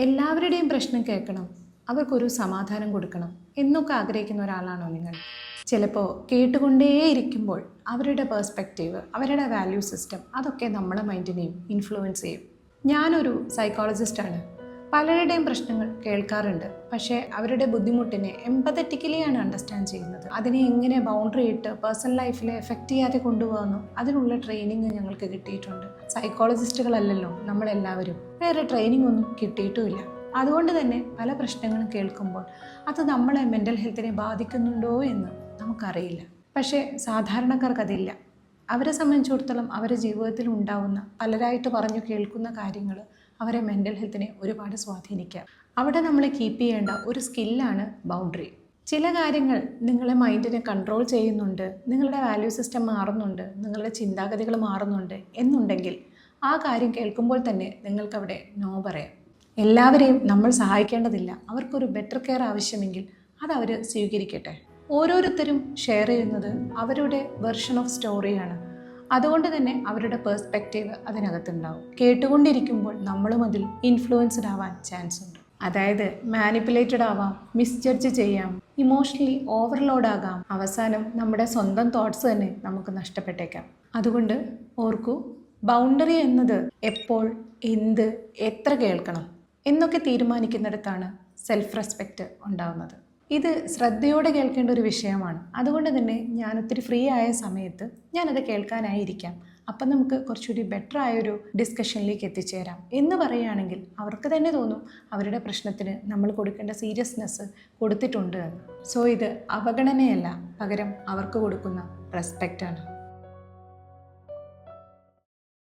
എല്ലാവരുടെയും പ്രശ്നം കേൾക്കണം, അവർക്കൊരു സമാധാനം കൊടുക്കണം എന്നൊക്കെ ആഗ്രഹിക്കുന്ന ഒരാളാണോ നിങ്ങൾ? ചിലപ്പോൾ കേട്ടുകൊണ്ടേയിരിക്കുമ്പോൾ അവരുടെ പേഴ്സ്പെക്റ്റീവ്, അവരുടെ വാല്യൂ സിസ്റ്റം അതൊക്കെ നമ്മളെ മൈൻഡിനെയും ഇൻഫ്ലുവൻസ് ചെയ്യും. ഞാനൊരു സൈക്കോളജിസ്റ്റാണ്. പലരുടെയും പ്രശ്നങ്ങൾ കേൾക്കാറുണ്ട്, പക്ഷേ അവരുടെ ബുദ്ധിമുട്ടിനെ എംപതറ്റിക്കലിയാണ് അണ്ടർസ്റ്റാൻഡ് ചെയ്യുന്നത്. അതിനെ എങ്ങനെ ബൗണ്ടറി ഇട്ട് പേഴ്സണൽ ലൈഫിൽ എഫക്റ്റ് ചെയ്യാതെ കൊണ്ടുപോകുന്നു, അതിനുള്ള ട്രെയിനിങ് ഞങ്ങൾക്ക് കിട്ടിയിട്ടുണ്ട്. സൈക്കോളജിസ്റ്റുകളല്ലല്ലോ നമ്മളെല്ലാവരും, വേറെ ട്രെയിനിങ് ഒന്നും കിട്ടിയിട്ടുമില്ല. അതുകൊണ്ട് തന്നെ പല പ്രശ്നങ്ങളും കേൾക്കുമ്പോൾ അത് നമ്മളെ മെൻ്റൽ ഹെൽത്തിനെ ബാധിക്കുന്നുണ്ടോ എന്ന് നമുക്കറിയില്ല. പക്ഷേ സാധാരണക്കാർക്കതില്ല. അവരെ സംബന്ധിച്ചിടത്തോളം അവരുടെ ജീവിതത്തിൽ ഉണ്ടാവുന്ന പലരായിട്ട് പറഞ്ഞു കേൾക്കുന്ന കാര്യങ്ങൾ അവരെ മെൻ്റൽ ഹെൽത്തിനെ ഒരുപാട് സ്വാധീനിക്കാം. അവിടെ നമ്മൾ കീപ്പ് ചെയ്യേണ്ട ഒരു സ്കില്ലാണ് ബൗണ്ടറി. ചില കാര്യങ്ങൾ നിങ്ങളെ മൈൻഡിനെ കൺട്രോൾ ചെയ്യുന്നുണ്ട്, നിങ്ങളുടെ വാല്യൂ സിസ്റ്റം മാറുന്നുണ്ട്, നിങ്ങളുടെ ചിന്താഗതികൾ മാറുന്നുണ്ട് എന്നുണ്ടെങ്കിൽ ആ കാര്യം കേൾക്കുമ്പോൾ തന്നെ നിങ്ങൾക്കവിടെ നോ പറയാം. എല്ലാവരെയും നമ്മൾ സഹായിക്കേണ്ടതില്ല. അവർക്കൊരു ബെറ്റർ കെയർ ആവശ്യമെങ്കിൽ അതവർ സ്വീകരിക്കട്ടെ. ഓരോരുത്തരും ഷെയർ ചെയ്യുന്നത് അവരുടെ വെർഷൻ ഓഫ് സ്റ്റോറിയാണ്. അതുകൊണ്ട് തന്നെ അവരുടെ പേഴ്സ്പെക്റ്റീവ് അതിനകത്തുണ്ടാവും. കേട്ടുകൊണ്ടിരിക്കുമ്പോൾ നമ്മളും അതിൽ ഇൻഫ്ലുവൻസ്ഡ് ആവാൻ ചാൻസ് ഉണ്ട്. അതായത് മാനിപ്പുലേറ്റഡ് ആവാം, മിസ്ജഡ്ജ് ചെയ്യാം, ഇമോഷണലി ഓവർലോഡ് ആകാം. അവസാനം നമ്മുടെ സ്വന്തം തോട്ട്സ് തന്നെ നമുക്ക് നഷ്ടപ്പെട്ടേക്കാം. അതുകൊണ്ട് ഓർക്കൂ, ബൗണ്ടറി എന്നത് എപ്പോൾ, എന്ത്, എത്ര കേൾക്കണം എന്നൊക്കെ തീരുമാനിക്കുന്നിടത്താണ് സെൽഫ് റെസ്പെക്റ്റ് ഉണ്ടാകുന്നത്. ഇത് ശ്രദ്ധയോടെ കേൾക്കേണ്ട ഒരു വിഷയമാണ്. അതുകൊണ്ട് തന്നെ ഞാൻ ഒത്തിരി ഫ്രീ ആയ സമയത്ത് ഞാനത് കേൾക്കാനായിരിക്കാം. അപ്പം നമുക്ക് കുറച്ചുകൂടി ബെറ്റർ ആയൊരു ഡിസ്കഷനിലേക്ക് എത്തിച്ചേരാം എന്ന് പറയുകയാണെങ്കിൽ അവർക്ക് തന്നെ തോന്നും അവരുടെ പ്രശ്നത്തിന് നമ്മൾ കൊടുക്കേണ്ട സീരിയസ്നെസ് കൊടുത്തിട്ടുണ്ട് എന്ന്. സോ ഇത് അവഗണനയല്ല, പകരം അവർക്ക് കൊടുക്കുന്ന റെസ്പെക്റ്റാണ്.